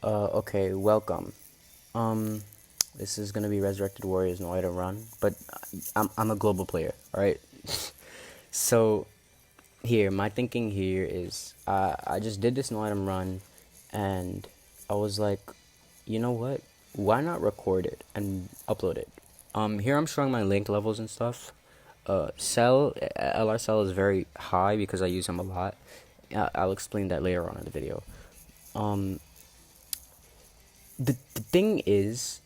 Okay, welcome. Um, this is gonna be Resurrected Warriors, no item run, but I'm a global player, all right? So here, my thinking here is, I just did this no item run, and I was like, you know what? Why not record it and upload it? Here I'm showing my link levels and stuff. Cell LR Cell is very high because I use him a lot. I'll explain that later on in the video. Um, the thing is,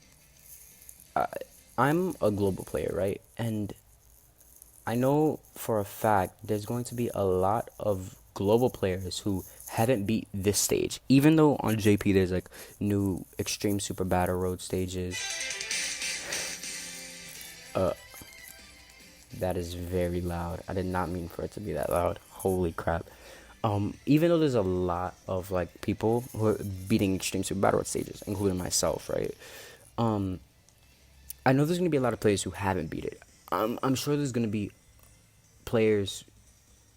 I'm a global player, right? And I know for a fact there's going to be a lot of global players who haven't beat this stage. Even though on JP there's like new extreme super battle road stages. Uh, that is very loud. I did not mean for it to be that loud. Holy crap. Even though there's a lot of like people who are beating extreme super battle road stages, including myself, right? Um, I know there's gonna be a lot of players who haven't beat it. I'm sure there's gonna be players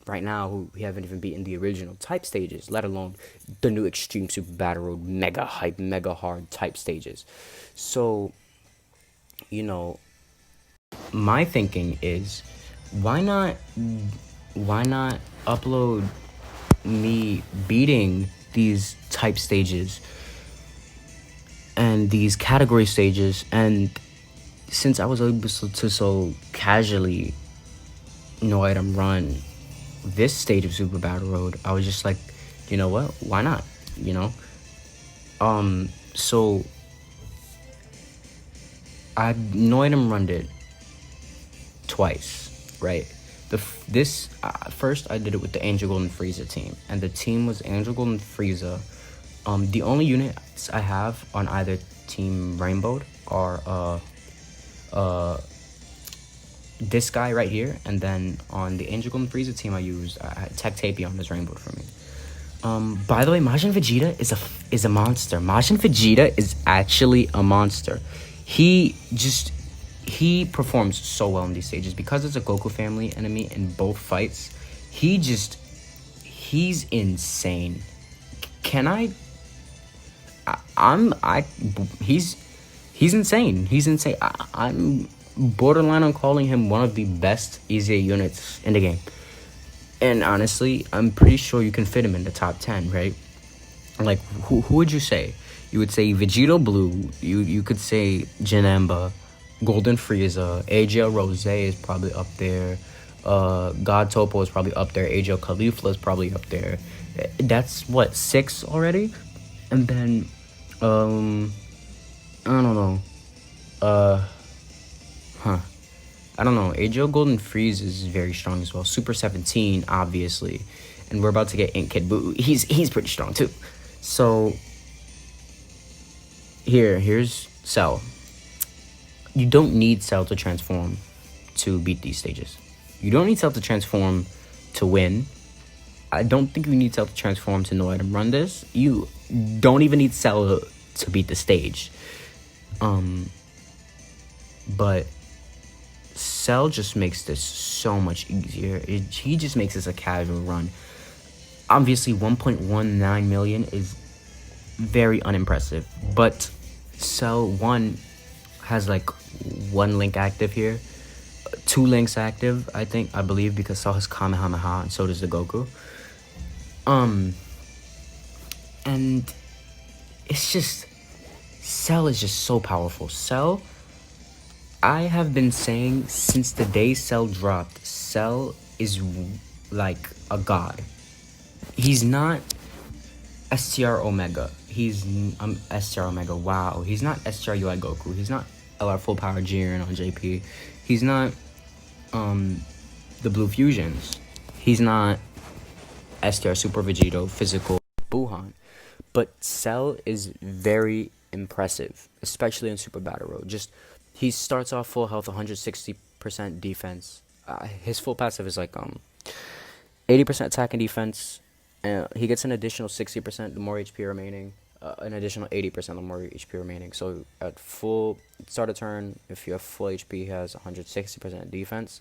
right now who haven't even beaten the original type stages, let alone the new Extreme Super Battle Road mega hype, mega hard type stages. So, you know, my thinking is, why not, why not upload me beating these type stages and these category stages, and since I was able to so casually no item run this stage of Super Battle Road, I was just like, you know what? Why not? You know? So I annoyed him run it twice, right? This first I did it with the Angel Golden Frieza team, and the team was Angel Golden Frieza. The only units I have on either team Rainbow are this guy right here, and then on the Angel Golden Frieza team I used Tech Tapion as Rainbow for me. By the way, Majin Vegeta is a monster. Majin Vegeta is actually a monster. He performs so well in these stages because it's a Goku family enemy in both fights. He's insane. Can I he's insane. He's insane. I'm borderline on calling him one of the best EZA units in the game. And honestly, I'm pretty sure you can fit him in the top 10, right? Like, who would you say? You would say Vegito Blue. You could say Janemba, Golden Frieza, AGL Rose is probably up there. God Topo is probably up there. AGL Caulifla is probably up there. That's what, 6 already? And then, I don't know. I don't know. AGL Golden Freeze is very strong as well. Super 17, obviously. And we're about to get Ink Kid Boo. He's pretty strong too. So here's Cell. You don't need Cell to transform to beat these stages. You don't need Cell to transform to win. I don't think you need Cell to transform to no item run this. You don't even need Cell to beat the stage. But Cell just makes this so much easier. He just makes this a casual run. Obviously, 1.19 million is very unimpressive, but Cell 1 has like 1 link active here, 2 links active, I believe, because Cell has Kamehameha and so does the Goku. And it's just, Cell is just so powerful. Cell, I have been saying since the day Cell dropped, Cell is like a god. He's not STR Omega. He's STR Omega. Wow. He's not STR UI Goku. He's not LR Full Power Jiren on JP. He's not the Blue Fusions. He's not STR Super Vegito Physical Buhan. But Cell is very impressive, especially in Super Battle Road. He starts off full health, 160% defense. His full passive is like 80% attack and defense. He gets an additional 60% the more HP remaining. An additional 80% the more HP remaining. So at full start of turn, if you have full HP, he has 160% defense.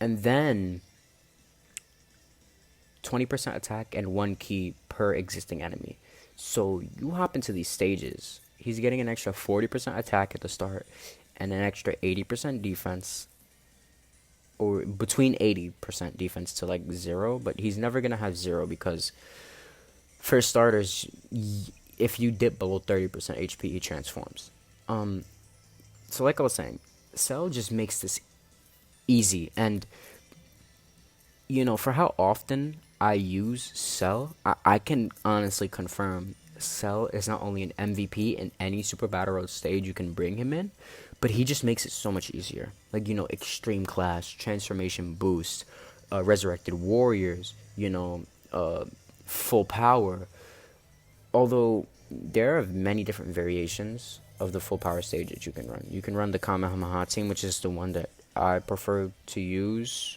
And then 20% attack and 1 key per existing enemy. So you hop into these stages. He's getting an extra 40% attack at the start and an extra 80% defense, or between 80% defense to like 0, but he's never going to have 0 because for starters, if you dip below 30% HP, he transforms. So like I was saying, Cell just makes this easy, and for how often I use Cell, I can honestly confirm Cell is not only an MVP in any Super Battle Road stage you can bring him in, but he just makes it so much easier. Like, Extreme Class, Transformation Boost, Resurrected Warriors, Full Power. Although there are many different variations of the full power stage that you can run. You can run the Kamehameha team, which is the one that I preferred to use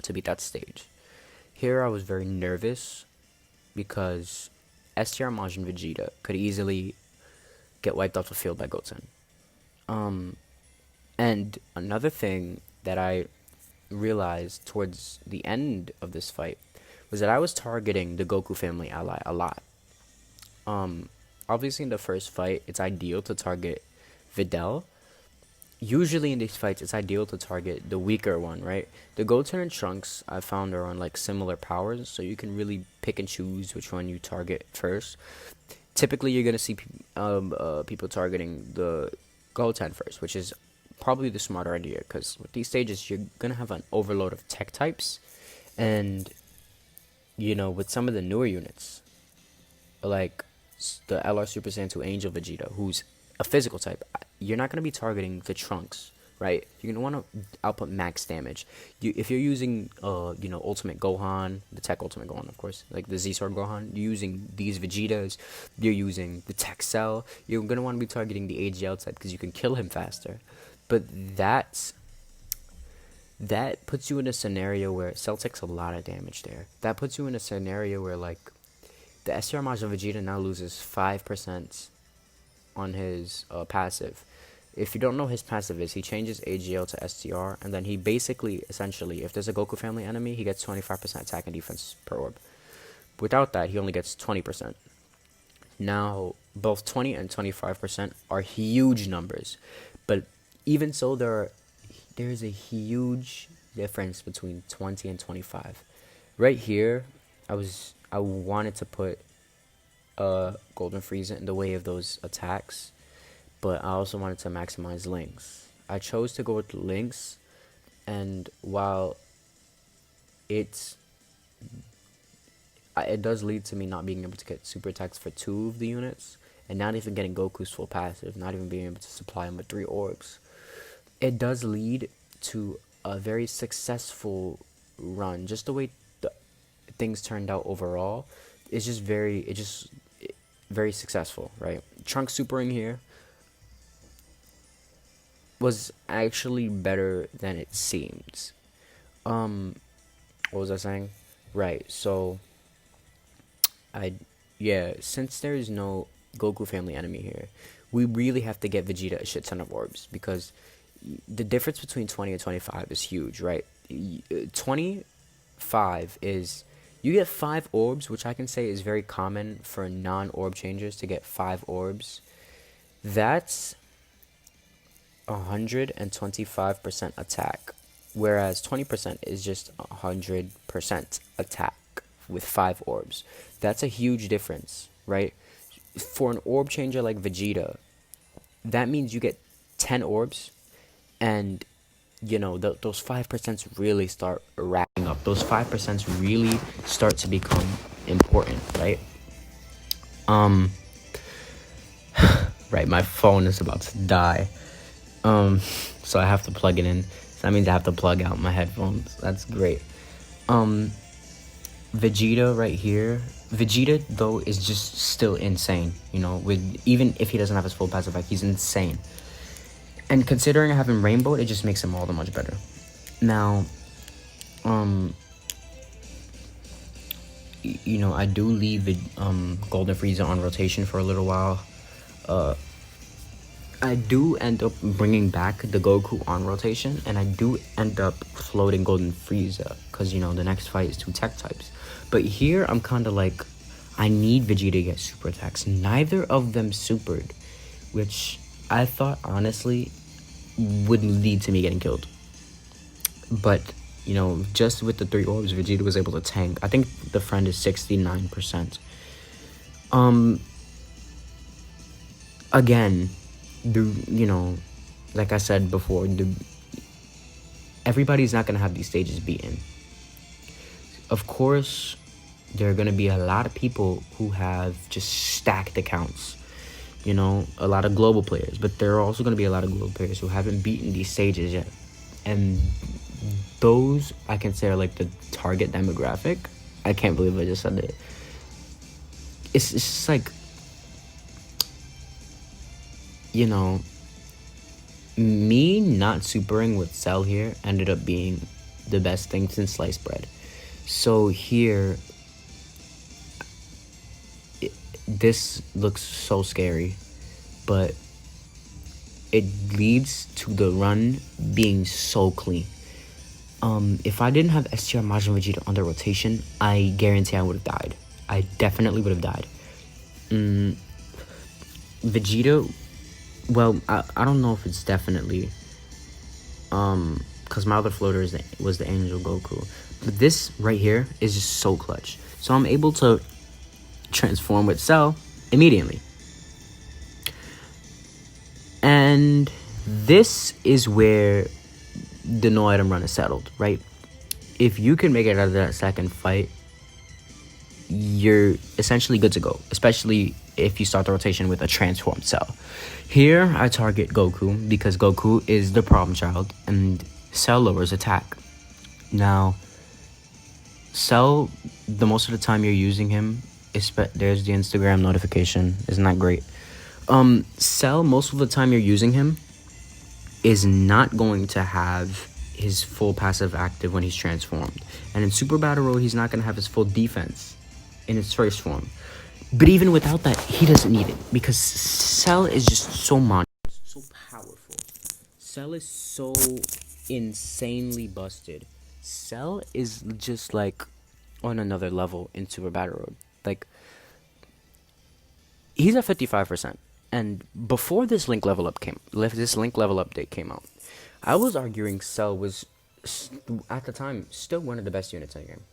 to beat that stage. Here I was very nervous because STR Majin Vegeta could easily get wiped off the field by Goten. And another thing that I realized towards the end of this fight was that I was targeting the Goku family ally a lot. Obviously in the first fight, it's ideal to target Videl. Usually in these fights, it's ideal to target the weaker one, right? The Goten and Trunks, I found, are on like similar powers, so you can really pick and choose which one you target first. Typically, you're gonna see people targeting the Goten first, which is probably the smarter idea, because with these stages, you're gonna have an overload of tech types, and with some of the newer units, like the LR Super Saiyan 2 Angel Vegeta, who's a physical type, you're not going to be targeting the Trunks, right? You're going to want to output max damage. If you're using, Ultimate Gohan, the Tech Ultimate Gohan, of course, like the Z-Sword Gohan, you're using these Vegetas, you're using the Tech Cell, you're going to want to be targeting the AGL type because you can kill him faster. But that puts you in a scenario where Cell takes a lot of damage there. That puts you in a scenario where, like, the STR Majin Vegeta now loses 5% on his passive. If you don't know his passive is, he changes AGL to STR, and then he basically, essentially, if there's a Goku family enemy, he gets 25% attack and defense per orb. Without that, he only gets 20%. Now, both 20 and 25% are huge numbers, but even so, there's a huge difference between 20 and 25. Right here, I wanted to put Golden Frieza in the way of those attacks, but I also wanted to maximize links. I chose to go with links, and while it does lead to me not being able to get super attacks for 2 of the units, and not even getting Goku's full passive, not even being able to supply him with 3 orbs, it does lead to a very successful run. Just the way things turned out overall, it's just very successful, right? Trunks supering here was actually better than it seems. What was I saying? Right, so since there is no Goku family enemy here, we really have to get Vegeta a shit ton of orbs, because the difference between 20 and 25 is huge, right? 25 is, you get 5 orbs, which I can say is very common for non-orb changers to get 5 orbs. That's 125% attack, whereas 20% is just 100% attack with 5 orbs. That's a huge difference, right? For an orb changer like Vegeta, that means you get 10 orbs, and those 5% really start racking up. Those 5% really start to become important, right? Right, my phone is about to die. So I have to plug it in. So that means I have to plug out my headphones. That's great. Vegeta right here. Vegeta, though, is just still insane. Even if he doesn't have his full passive effect, he's insane. And considering I have him rainbowed, it just makes him all the much better. Now, I do leave the Golden Frieza on rotation for a little while. I do end up bringing back the Goku on rotation, and I do end up floating Golden Frieza, because, the next fight is 2 tech types. But here, I'm kind of like, I need Vegeta to get super attacks. Neither of them supered, which I thought honestly would lead to me getting killed. But, you know, just with the 3 orbs, Vegeta was able to tank. I think the friend is 69%. Again, you know, like I said before, everybody's not going to have these stages beaten. Of course, there are going to be a lot of people who have just stacked accounts. You know, a lot of global players. But there are also going to be a lot of global players who haven't beaten these stages yet. And those, I can say, are like the target demographic. I can't believe I just said it. It's just like, you know, me not supering with Cell here ended up being the best thing since sliced bread. So here, this looks so scary, but it leads to the run being so clean. If I didn't have STR Majin Vegeta under rotation, I guarantee I would have died. I definitely would have died. Vegeta, well, I don't know if it's definitely, because my other floater was the Angel Goku. But this right here is just so clutch. So I'm able to transform with Cell immediately. And this is where the no item run is settled, right? If you can make it out of that second fight, you're essentially good to go, especially if you start the rotation with a transformed Cell. Here, I target Goku because Goku is the problem child and Cell lowers attack. Now, Cell, the most of the time you're using him, there's the Instagram notification. Isn't that great? Cell, most of the time you're using him, is not going to have his full passive active when he's transformed. And in Super Battle Road, he's not going to have his full defense in its first form. But even without that, he doesn't need it. Because Cell is just so so powerful. Cell is so insanely busted. Cell is just like on another level in Super Battle Road. Like, he's at 55%. And before this link level update came out, I was arguing Cell was, at the time, still one of the best units in the game.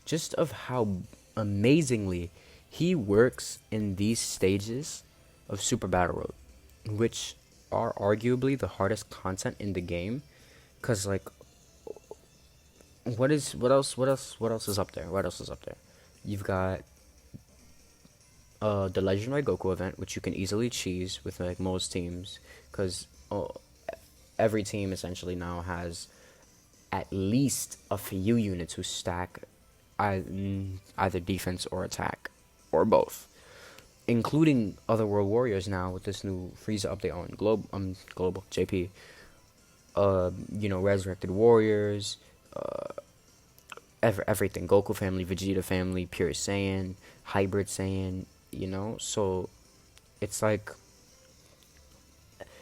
Just of how amazingly he works in these stages of Super Battle Road, which are arguably the hardest content in the game. Cause like, what else is up there? What else is up there? You've got the Legendary Goku event, which you can easily cheese with like most teams, because every team essentially now has at least a few units who stack either defense or attack, or both, including other World Warriors now with this new Frieza update on global JP. You know, Resurrected Warriors, everything, Goku family, Vegeta family, Pure Saiyan, Hybrid Saiyan. You know, so it's like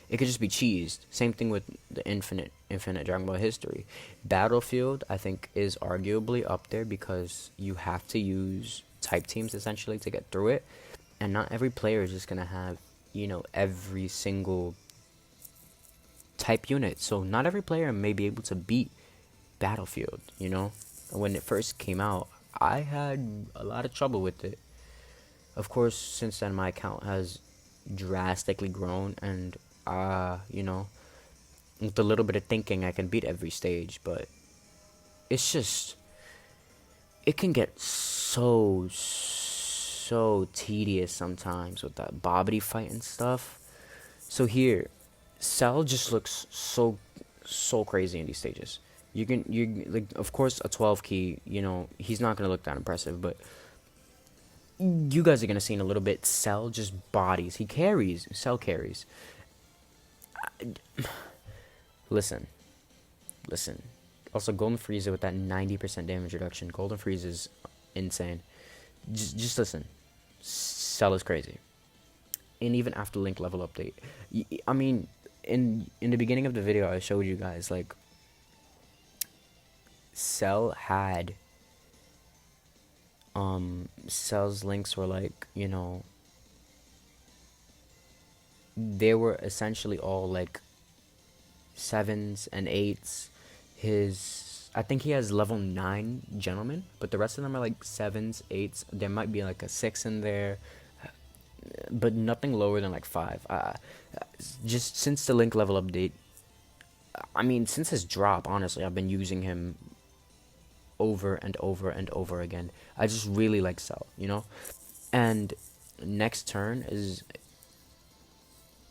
it could just be cheesed. Same thing with the infinite Dragon Ball history. Battlefield, I think, is arguably up there because you have to use type teams essentially to get through it, and not every player is just gonna have, you know, every single type unit. So not every player may be able to beat Battlefield. You know, when it first came out, I had a lot of trouble with it. Of course, since then, my account has drastically grown, and, you know, with a little bit of thinking, I can beat every stage, but it's just, it can get so tedious sometimes with that Bobbity fight and stuff. So here, Cell just looks so crazy in these stages. You like, of course, a 12 key, you know, he's not going to look that impressive, but you guys are going to see in a little bit, Cell just bodies. Cell carries. Listen. Also, Golden Frieza with that 90% damage reduction. Golden Frieza is insane. Just listen. Cell is crazy. And even after Link level update. I mean, in the beginning of the video, I showed you guys, like, Cell had Cell's links were like, they were essentially all like sevens and eights. I think he has level 9 gentleman, but the rest of them are like sevens, eights. There might be like a six in there, but nothing lower than like five. Just since the link level update, I mean, since his drop, honestly, I've been using him over and over and over again. I just really like Cell. And next turn is,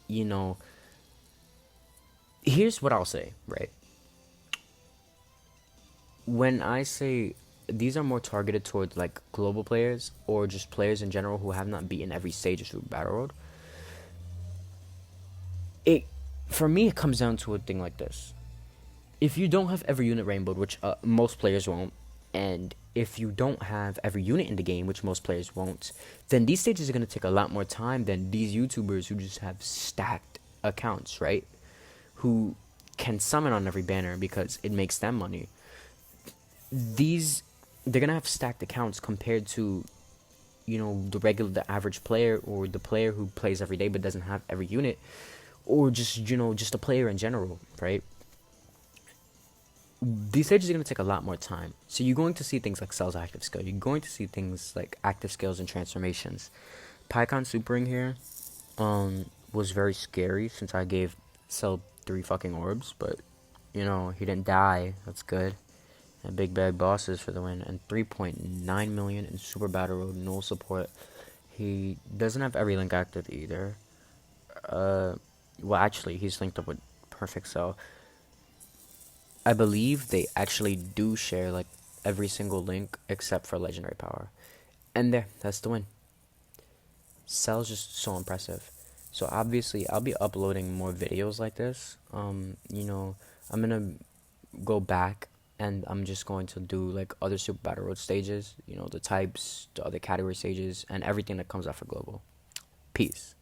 you know, here's what I'll say, right? When I say these are more targeted towards like global players or just players in general who have not beaten every stage of Super Battle Road, it for me it comes down to a thing like this. If you don't have every unit rainbowed, which most players won't, and if you don't have every unit in the game, which most players won't, then these stages are going to take a lot more time than these YouTubers who just have stacked accounts, right? Who can summon on every banner because it makes them money. They're going to have stacked accounts compared to, the average player or the player who plays every day but doesn't have every unit, or just a player in general, right? These stages are going to take a lot more time. So you're going to see things like Cell's active skill. You're going to see things like active skills and transformations. Pycon supering here was very scary since I gave Cell 3 fucking orbs, but he didn't die. That's good. And big bad bosses for the win. And 3.9 million in Super Battle Road, null support. He doesn't have every link active either. Well, actually, he's linked up with Perfect Cell. I believe they actually do share like every single link except for legendary power. And that's the win. Cell's just so impressive. So obviously I'll be uploading more videos like this. I'm gonna go back and I'm just going to do like other Super Battle Road stages, the types, the other category stages, and everything that comes out for global. Peace.